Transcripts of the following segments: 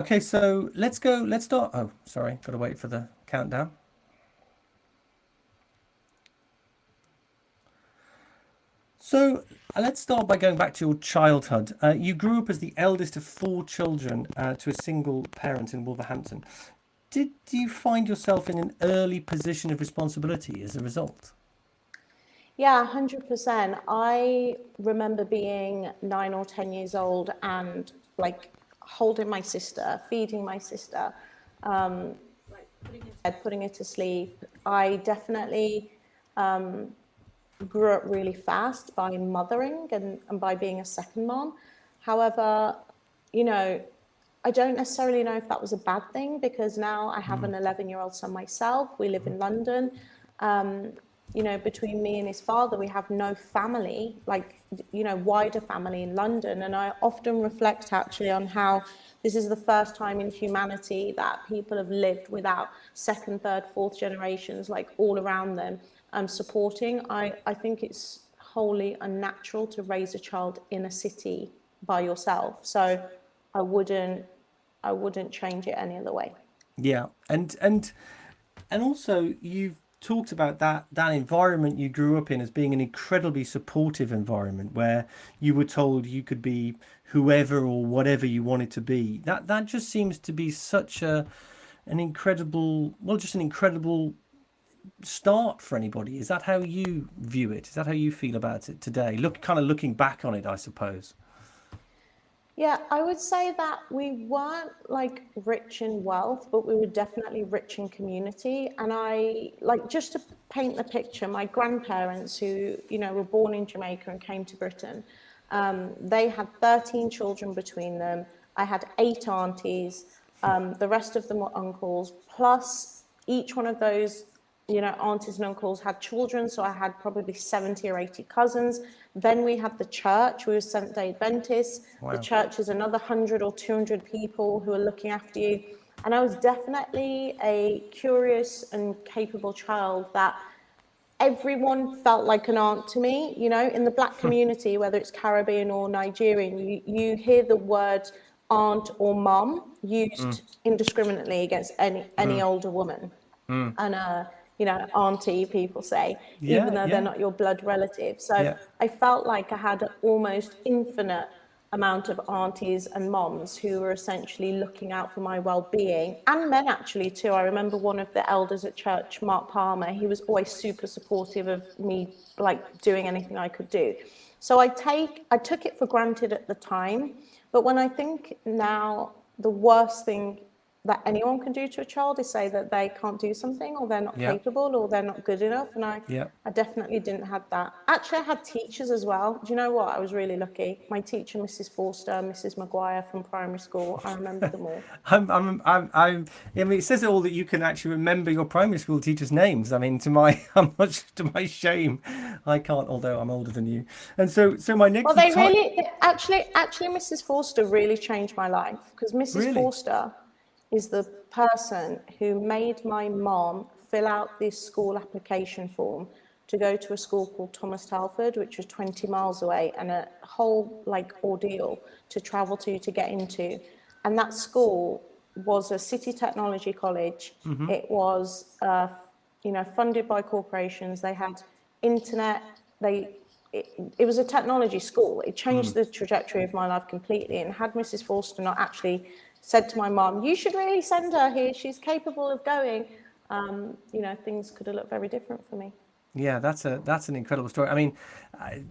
Okay, so let's go. Let's start. Oh, sorry, got to wait for the countdown. So let's start by going back to your childhood. You grew up as the eldest of four children to a single parent in Wolverhampton. Did you find yourself in an early position of responsibility as a result? Yeah, 100%. I remember being 9 or 10 years old and like holding my sister, feeding my sister, putting her to sleep. I definitely grew up really fast by mothering and by being a second mom. However, you know, I don't necessarily know if that was a bad thing because now I have an 11-year-old son myself. We live in London. Um, Between me and his father, we have no family, like, wider family in London. And I often reflect actually on how this is the first time in humanity that people have lived without second, third, fourth generations, like all around them, supporting. I think it's wholly unnatural to raise a child in a city by yourself. So I wouldn't I wouldn't change it any other way. Yeah, and also you've talked about that environment you grew up in as being an incredibly supportive environment where you were told you could be whoever or whatever you wanted to be. That just seems to be such a an incredible, well, just an incredible start for anybody. Is that how you view it? Is that how you feel about it today? Kind of looking back on it, I suppose. Yeah, I would say that we weren't like rich in wealth, but we were definitely rich in community. And I like just to paint the picture, my grandparents who, were born in Jamaica and came to Britain, they had 13 children between them. I had eight aunties. The rest of them were uncles, plus each one of those aunties and uncles had children, so I had probably 70 or 80 cousins. Then we had the church, we were Seventh day Adventists. The Wow. church is another 100 or 200 people who are looking after you. And I was definitely a curious and capable child that everyone felt like an aunt to me. In the black community, whether it's Caribbean or Nigerian, you hear the word aunt or mum used indiscriminately against any older woman. And auntie, people say, even Yeah, though they're yeah, not your blood relative. So yeah. I felt like I had an almost infinite amount of aunties and moms who were essentially looking out for my well-being, and men actually too. I remember one of the elders at church, Mark Palmer, he was always super supportive of me, like doing anything I could do. So I took it for granted at the time, but when I think now, the worst thing that anyone can do to a child is say that they can't do something or they're not Yeah, capable or they're not good enough. And yeah. I definitely didn't have that. Actually, I had teachers as well. Do you know what? I was really lucky. My teacher, Mrs. Forster, Mrs. Maguire from primary school, I remember them all. I mean, it says it all that you can actually remember your primary school teachers' names. I mean, to my, much to my shame, I can't. Although I'm older than you, and so my Well, next they time, really, actually, Mrs. Forster really changed my life because Mrs. really. Forster is the person who made my mom fill out this school application form to go to a school called Thomas Telford, which was 20 miles away, and a whole like ordeal to travel to get into. And that school was a city technology college. It was, funded by corporations. They had internet. It was a technology school. It changed the trajectory of my life completely. And had Mrs. Forster not actually said to my mom, "You should really send her here. She's capable of going," things could have looked very different for me. Yeah, that's an incredible story. I mean, I,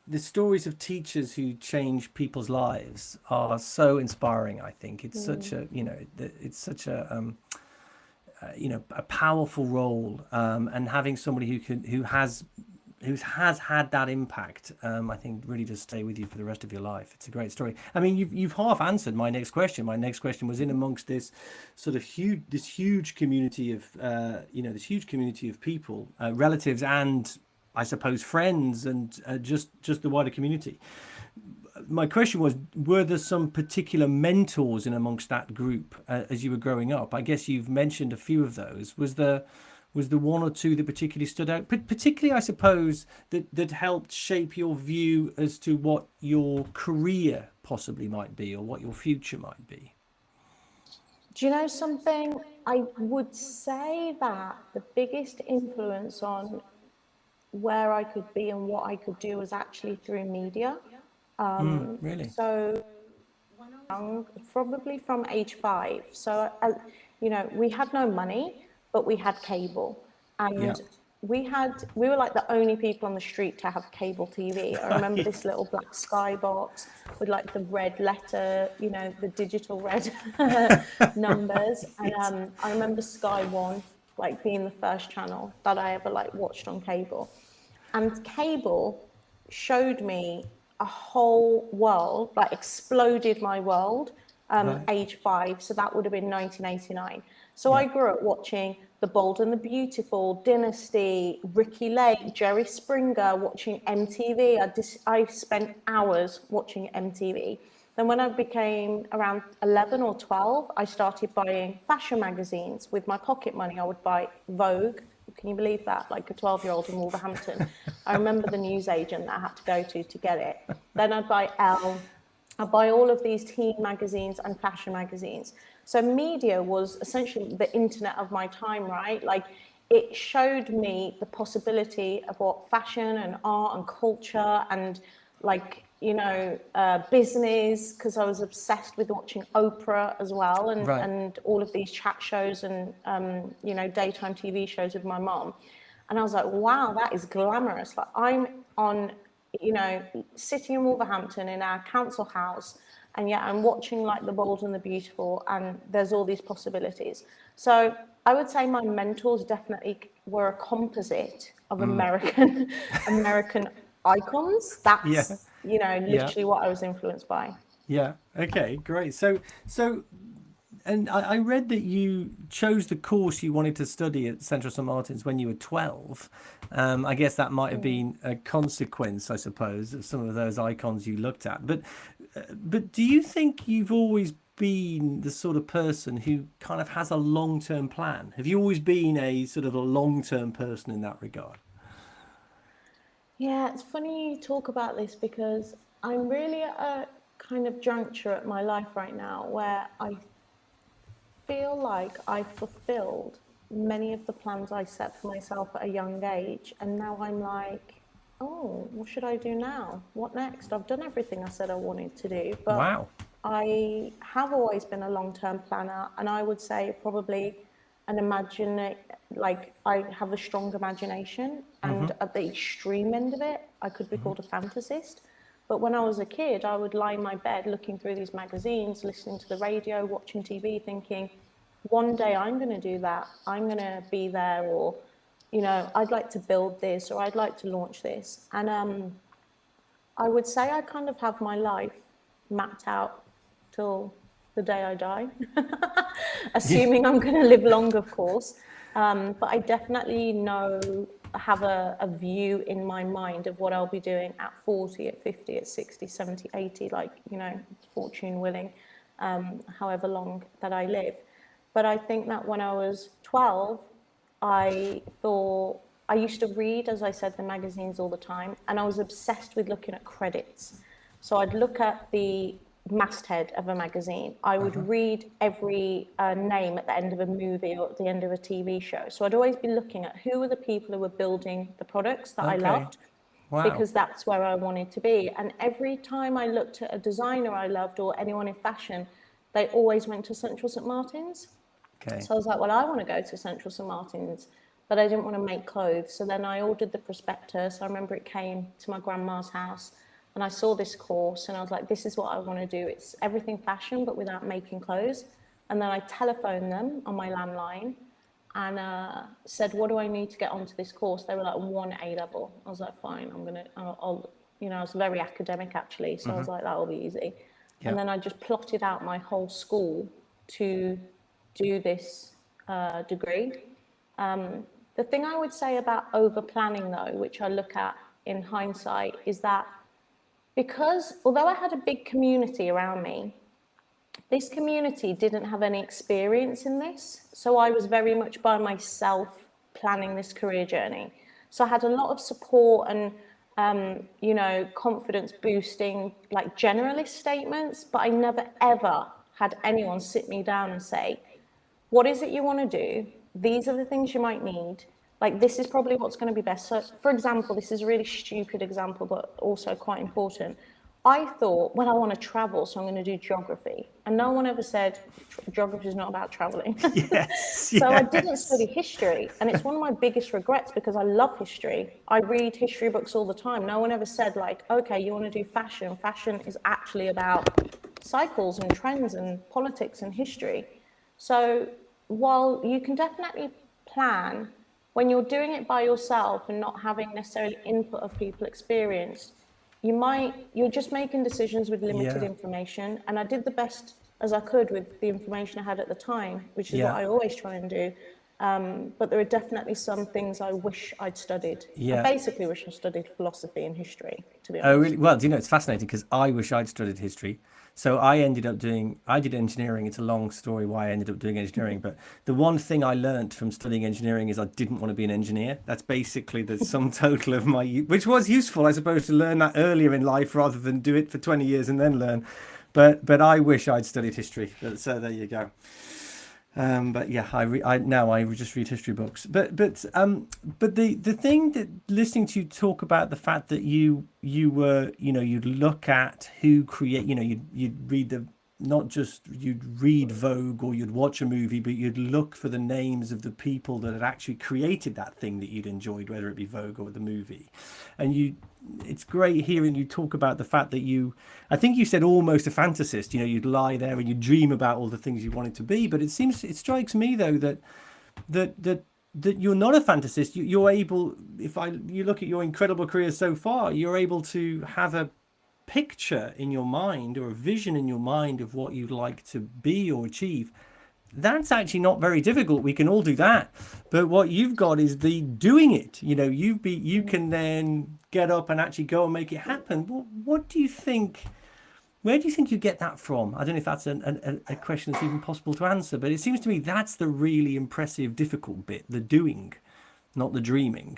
the stories of teachers who change people's lives are so inspiring. I think it's such Mm. a it's such a powerful role, and having somebody who has had that impact, I think really does stay with you for the rest of your life. It's a great story. I mean, you've half answered my next question. My next question was in amongst this sort of huge community of this huge community of people, relatives, and I suppose friends, and just the wider community. My question was, were there some particular mentors in amongst that group as you were growing up? I guess you've mentioned a few of those. Was there one or two that particularly stood out? Particularly, I suppose, that helped shape your view as to what your career possibly might be or what your future might be? Do you know something? I would say that the biggest influence on where I could be and what I could do was actually through media. Really? So young, probably from age 5. So, we had no money, but we had cable, Yeah. and we were like the only people on the street to have cable TV. I remember Yeah. this little black skybox with like the red letter, the digital red numbers, and Right. I remember Sky One like being the first channel that I ever like watched on cable, and cable showed me a whole world, like exploded my world, Right. age 5. So that would have been 1989. So I Yeah. grew up watching The Bold and the Beautiful, Dynasty, Ricky Lake, Jerry Springer, watching MTV. I spent hours watching MTV. Then when I became around 11 or 12, I started buying fashion magazines with my pocket money. I would buy Vogue. Can you believe that? Like a 12-year-old in Wolverhampton. I remember the newsagent that I had to go to get it. Then I'd buy Elle. I'd buy all of these teen magazines and fashion magazines. So media was essentially the internet of my time, right? Like it showed me the possibility of what fashion and art and culture and like business, because I was obsessed with watching Oprah as well, and Right. and all of these chat shows and daytime TV shows with my mom, and I was like, wow, that is glamorous. Like I'm on, sitting in Wolverhampton in our council house, and yet I'm watching like The Bold and the Beautiful, and there's all these possibilities. So I would say my mentors definitely were a composite of American icons. Yeah. That's Yeah. literally what I was influenced by. Yeah. Okay. Great. So, and I read that you chose the course you wanted to study at Central St Martin's when you were 12. I guess that might have been a consequence, I suppose, of some of those icons you looked at. But do you think you've always been the sort of person who kind of has a long-term plan? Have you always been a sort of a long-term person in that regard? Yeah, it's funny you talk about this because I'm really at a kind of juncture at my life right now where I feel like I've fulfilled many of the plans I set for myself at a young age. And now I'm like, oh, what should I do now? What next? I've done everything I said I wanted to do, but Wow. I have always been a long-term planner, and I would say probably an imagine like I have a strong imagination, and at the extreme end of it, I could be called a fantasist. But when I was a kid, I would lie in my bed looking through these magazines, listening to the radio, watching TV, thinking, one day I'm going to do that. I'm going to be there, or, I'd like to build this, or I'd like to launch this. And I would say I kind of have my life mapped out till the day I die, Yeah. assuming I'm going to live long, of course. But I definitely have a view in my mind of what I'll be doing at 40, at 50, at 60, 70, 80, like, fortune willing, however long that I live. But I think that when I was 12, I thought, I used to read, as I said, the magazines all the time, and I was obsessed with looking at credits. So I'd look at the masthead of a magazine. I would read every name at the end of a movie or at the end of a TV show. So I'd always be looking at who were the people who were building the products that I Okay. loved, Wow. because that's where I wanted to be. And every time I looked at a designer I loved or anyone in fashion, they always went to Central St Martin's. Okay. So I was like, well, I want to go to Central St Martin's, but I didn't want to make clothes. So then I ordered the prospectus. I remember it came to my grandma's house, and I saw this course, and I was like, this is what I want to do. It's everything fashion, but without making clothes. And then I telephoned them on my landline and said, what do I need to get onto this course? They were like, 1 A level. I was like, fine, I was very academic actually. So I was like, that'll be easy. Yeah. And then I just plotted out my whole school to do this degree. The thing I would say about over planning, though, which I look at in hindsight, is that because although I had a big community around me, this community didn't have any experience in this. So I was very much by myself planning this career journey. So I had a lot of support and, confidence boosting, like generalist statements, but I never ever had anyone sit me down and say, what is it you want to do? These are the things you might need. Like, this is probably what's going to be best. So, for example, this is a really stupid example, but also quite important. I thought, well, I want to travel, so I'm going to do geography. And no one ever said, geography is not about traveling. Yes. So I didn't Yes. study history. And it's one of my biggest regrets because I love history. I read history books all the time. No one ever said, like, okay, you want to do fashion. Fashion is actually about cycles and trends and politics and history. So while you can definitely plan, when you're doing it by yourself and not having necessarily input of people experienced, you're just making decisions with limited Yeah. information. And I did the best as I could with the information I had at the time, which is what Yeah. I always try and do. But there are definitely some things I wish I'd studied. I Yeah. basically wish I studied philosophy and history, to be Oh, honest. really? Well, do you know, it's fascinating because I wish I'd studied history. So I did engineering. It's a long story why I ended up doing engineering. But the one thing I learned from studying engineering is I didn't want to be an engineer. That's basically the sum total of which was useful, I suppose, to learn that earlier in life rather than do it for 20 years and then learn. But I wish I'd studied history. So there you go. But yeah, I just read history books. But the thing that listening to you talk about the fact that you were, you'd look at who create, you'd read not just you'd read Vogue or you'd watch a movie, but you'd look for the names of the people that had actually created that thing that you'd enjoyed, whether it be Vogue or the movie. And it's great hearing you talk about the fact that I think you said almost a fantasist, you'd lie there and you dream about all the things you wanted to be. But it strikes me though that you're not a fantasist. You're able, you look at your incredible career so far, you're able to have a picture in your mind or a vision in your mind of what you'd like to be or achieve. That's actually not very difficult. We can all do that. But what you've got is the doing it. You can then get up and actually go and make it happen. What do you think? Where do you think you get that from? I don't know if that's a question that's even possible to answer, but it seems to me that's the really impressive, difficult bit, the doing, not the dreaming.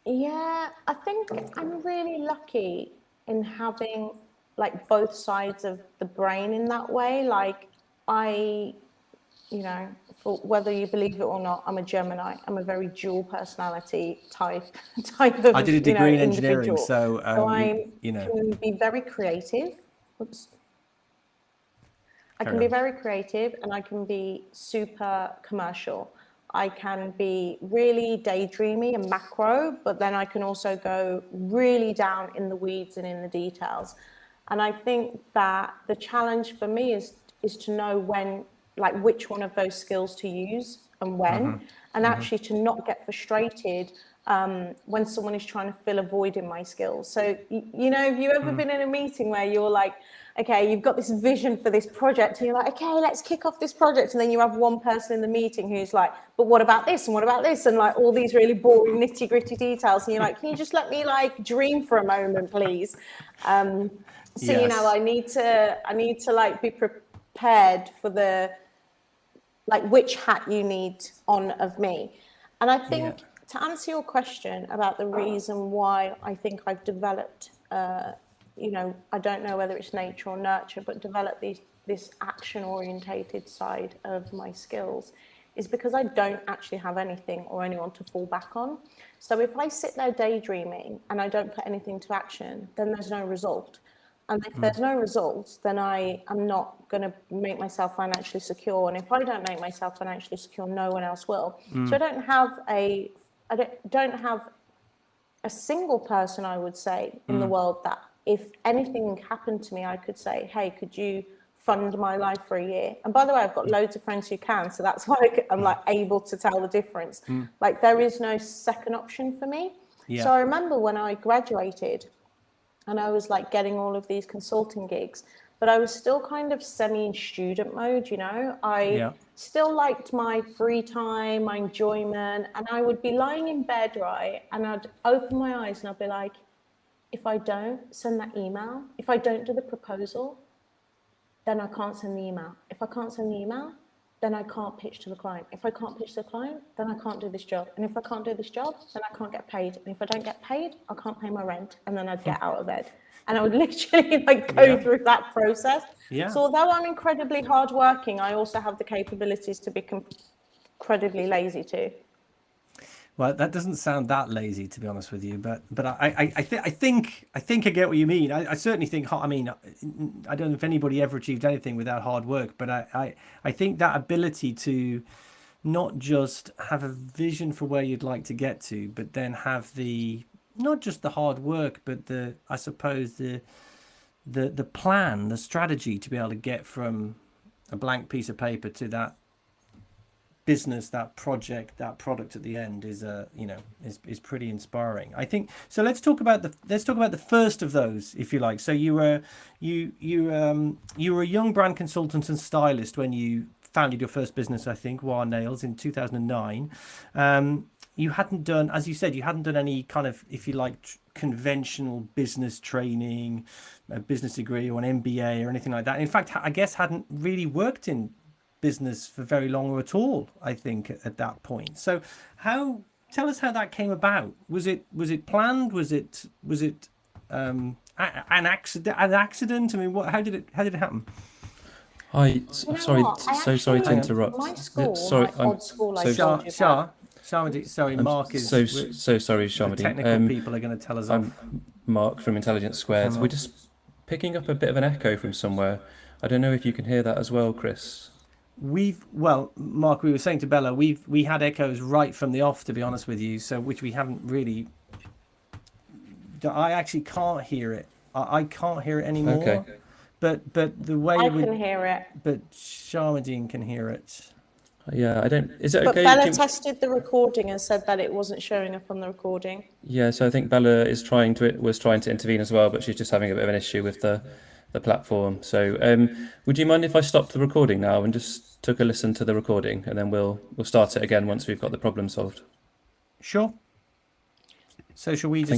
Yeah, I think I'm really lucky in having like both sides of the brain in that way. Like I, for whether you believe it or not, I'm a Gemini. I'm a very dual personality type I of, did a degree in engineering, individual. so So I can be very creative. Oops. I carry can be on. very creative and I can be super commercial. I can be really daydreamy and macro, but then I can also go really down in the weeds and in the details. And I think that the challenge for me is to know when, like which one of those skills to use and when, and actually to not get frustrated when someone is trying to fill a void in my skills. So, have you ever been in a meeting where you're like, okay, you've got this vision for this project and you're like, okay, let's kick off this project. And then you have one person in the meeting who's like, but what about this? And what about this? And like all these really boring nitty gritty details. And you're like, can you just let me like dream for a moment, please? So, Yes. I need to like be prepared for the, like which hat you need on of me. And I Yeah. think to answer your question about the reason why I think I've developed, I don't know whether it's nature or nurture, but developed this action orientated side of my skills is because I don't actually have anything or anyone to fall back on. So if I sit there daydreaming and I don't put anything to action, then there's no result. And if there's no results, then I am not going to make myself financially secure. And if I don't make myself financially secure, no one else will. So I don't have a single person, I would say, in the world that if anything happened to me, I could say, hey, could you fund my life for a year? And by the way, I've got loads of friends who can. So that's why I'm like able to tell the difference. Like there is no second option for me. So Yeah. I remember when I graduated, and I was like getting all of these consulting gigs, but I was still kind of semi in student mode, I Yeah. still liked my free time, my enjoyment, and I would be lying in bed, right? And I'd open my eyes and I'd be like, if I don't send that email, if I don't do the proposal, then I can't send the email. If I can't send the email, then I can't pitch to the client. If I can't pitch to the client, then I can't do this job. And if I can't do this job, then I can't get paid. And if I don't get paid, I can't pay my rent. And then I'd get out of bed. and I would literally like go through that process. Yeah. So although I'm incredibly hardworking, I also have the capabilities to be incredibly lazy too. Well, that doesn't sound that lazy, to be honest with you. But I think I get what you mean. I certainly think. I mean, I don't know if anybody ever achieved anything without hard work. But I think that ability to not just have a vision for where you'd like to get to, but then have the not just the hard work, but the I suppose the plan, the strategy to be able to get from a blank piece of paper to that business, that project, that product at the end is is pretty inspiring, I think. So let's talk about the first of those, if you like. So you were a young brand consultant and stylist when you founded your first business, I think, War Nails, in 2009. You hadn't done, as you said, you hadn't done any kind of, if you like, conventional business training, a business degree or an MBA or anything like that. In fact, I guess hadn't really worked in business for very long or at all, I think, at that point. So tell us how that came about. Was it planned? Was it an accident? I mean, how did it happen? Hi, sorry, what? sorry to interrupt. My school, sorry, my odd school, I told you about. Sorry, Mark is so sorry, the Sharmadean. technical people are going to tell us off. I'm Mark from Intelligence Squared. We're just picking up a bit of an echo from somewhere. I don't know if you can hear that as well, Chris. Mark, we were saying to Bella, we had echoes right from the off, to be honest with you. So which we haven't really. I actually can't hear it. I can't hear it anymore. Okay. But the way I can hear it. But Sharmadean can hear it. Yeah, I don't. Is it But okay? Bella tested the recording and said that it wasn't showing up on the recording. Yeah, so I think Bella was trying to intervene as well, but she's just having a bit of an issue with the platform. So would you mind if I stopped the recording now and just took a listen to the recording, and then we'll start it again once we've got the problem solved? Sure. So shall we just